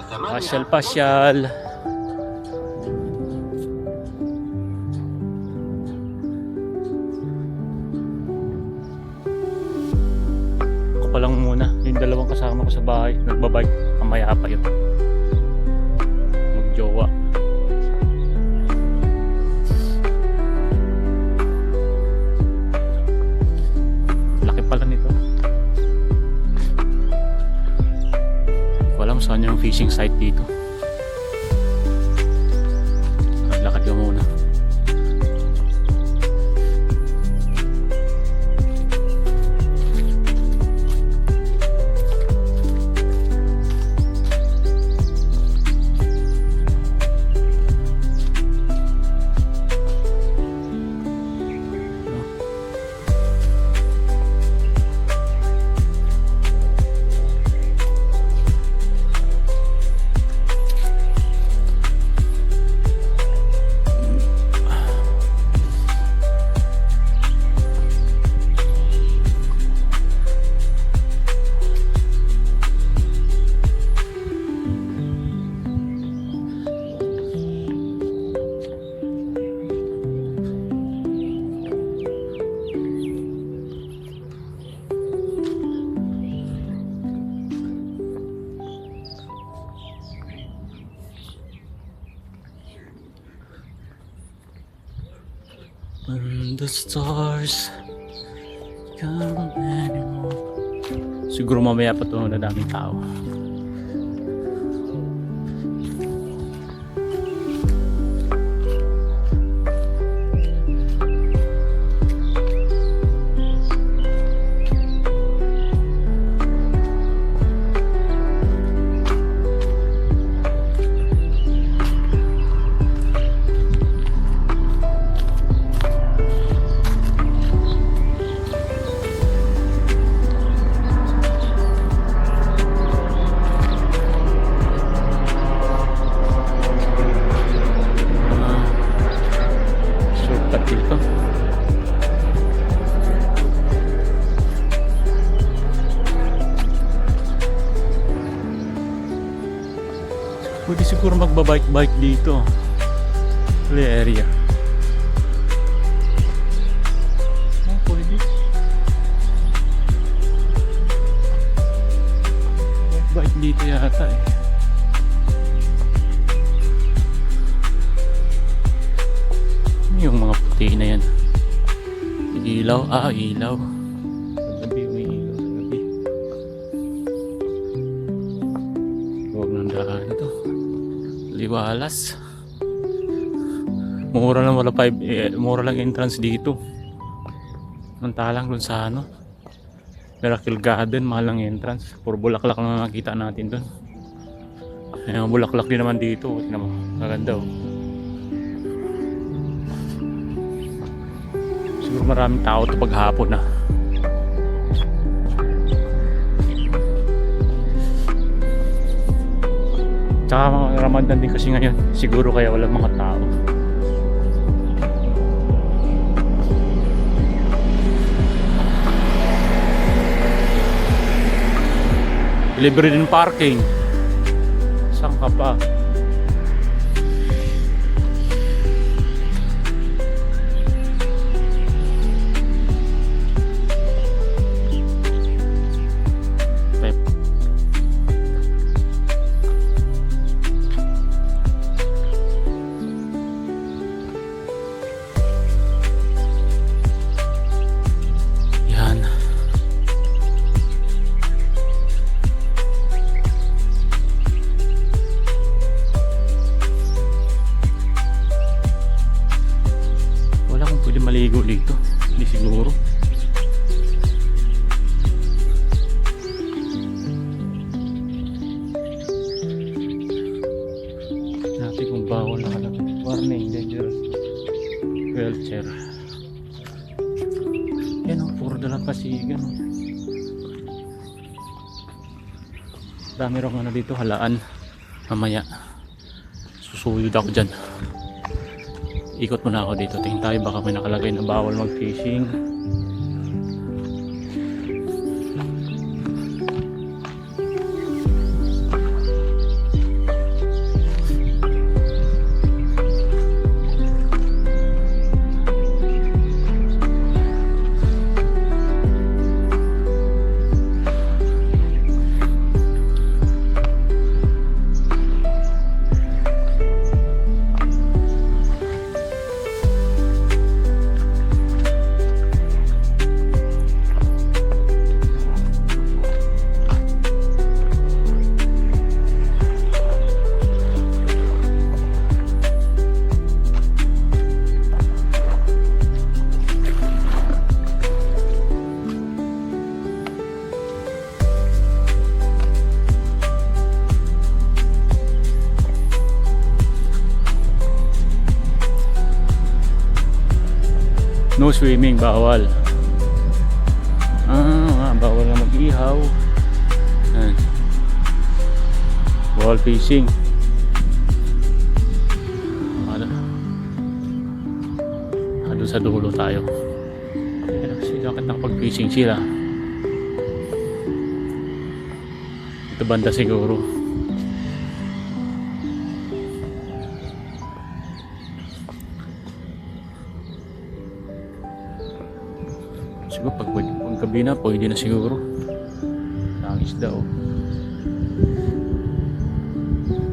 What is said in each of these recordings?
Pasyal-pasyal. Ako pa lang muna. Yung dalawang kasama ko sa bahay. Nagbabike. Mamaya pa yun. Magjowa. Laki pala nito. Hindi ko alam saan yung fishing site dito. Lakad ka muna. When the stars come anymore. Siguro mamaya pa ito na daming tao. Pwede siguro magbabike-bike dito. Play area. Oh, pwede. Bike dito yata eh. Ano yung mga puti na yan? Ilaw? Ah, ilaw. Sa gabi, umiilaw sa gabi. Huwag nang daan ito. Liwalas. Mura lang wala mura lang entrance dito. Mantalang dun sa ano, Miracle Garden, mahal ang entrance. Puro bulaklak lang nakita natin dun. Yung bulaklak din naman dito. Tingnan mo, maganda oh. Siguro maraming tao ito paghapon na. Tsaka mga Ramadan din kasi ngayon. Siguro kaya walang mga tao. Libre din parking. Saan ka pa? Maligo dito, hindi siguro. Natin kung bawal nakalagay. Warning, dangerous. Wheelchair. Yan o, puro dalampasigan. Dami rin ano dito, halaan. Mamaya susuyod ako dyan. Ikot muna ako dito. Tingin tayo baka may nakalagay na bawal mag-fishing. No swimming, bawal. Bawal na mag-ihaw. Ayan. Bawal fishing. Doon sa dulo tayo. Bakit nakapag-fishing sila? Ito banda siguro. Siguro pag gabi na, pwede na siguro. Ang isda oh.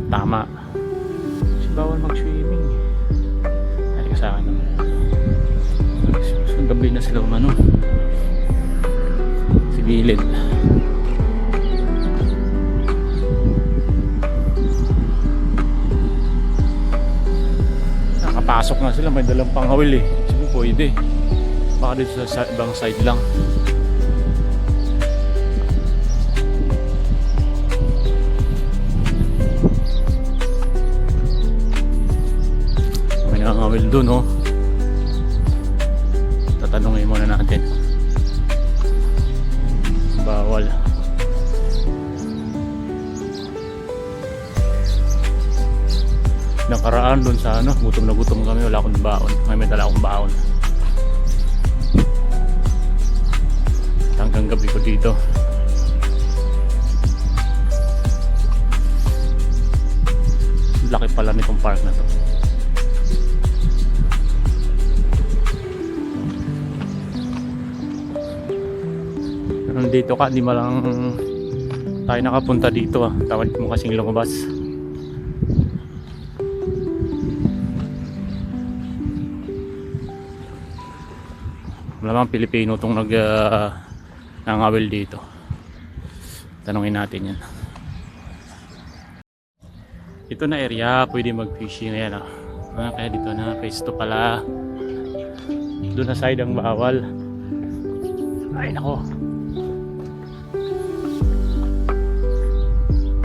Tama. Kasi bawal mag-swimming. Ay ka sa akin naman. So, gabi na sila umano. Si gilid. Nakapasok na sila, may dalang panghawil eh. Siguro pwede. Baka dito sa ibang side lang. May nangangawil dun oh. Tatanungin muna natin. Bawal. Nakaraan dun sa ano, gutom na gutom kami, wala akong baon. May dala akong baon. Hanggang gabi ko dito. Laki pala nitong park na to. Pero dito ka, di malang tayo nakapunta dito ah. Tawad mo kasing lumabas. Malamang Pilipino tong nangawil dito. Tanungin natin yan. Ito na area, pwede mag-fishing na yan ah. Kaya dito na, pwesto pala. Doon na side ang bawal. Ay nako.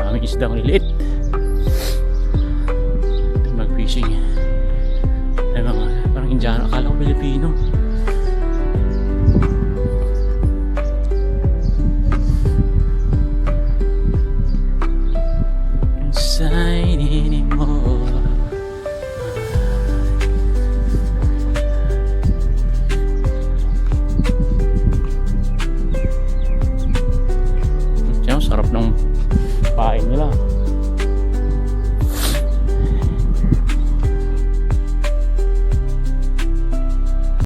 Maraming isdang lilit. Mag-fishing. Ay mga, parang Indiano. Akala ko Pilipino.